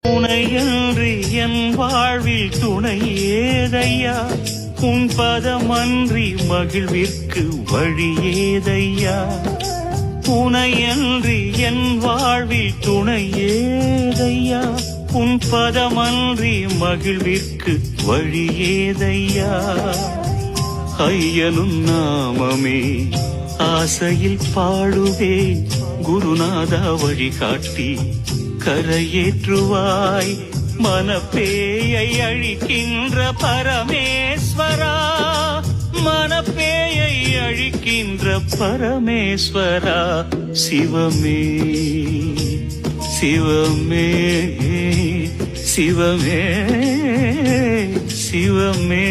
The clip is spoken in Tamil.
துணையன்றி என் வாழ்வில் துணை ஏதையா, உன் பதமன்றி மகிழ்விற்கு வழி ஏதையா. துணையன்றி என் வாழ்வில் துணை ஏதையா, உன் பதமன்றி மகிழ்விற்கு வழி ஏதையா. ஐயனும் நாமமே ஆசையில் பாடுவே, குருநாதா வழிகாட்டி கரையேற்றுவாய். மனப்பேயை அழிக்கின்ற பரமேஸ்வரா, மனப்பேயை அழிக்கின்ற பரமேஸ்வரா. சிவமே சிவமே சிவமே சிவமே.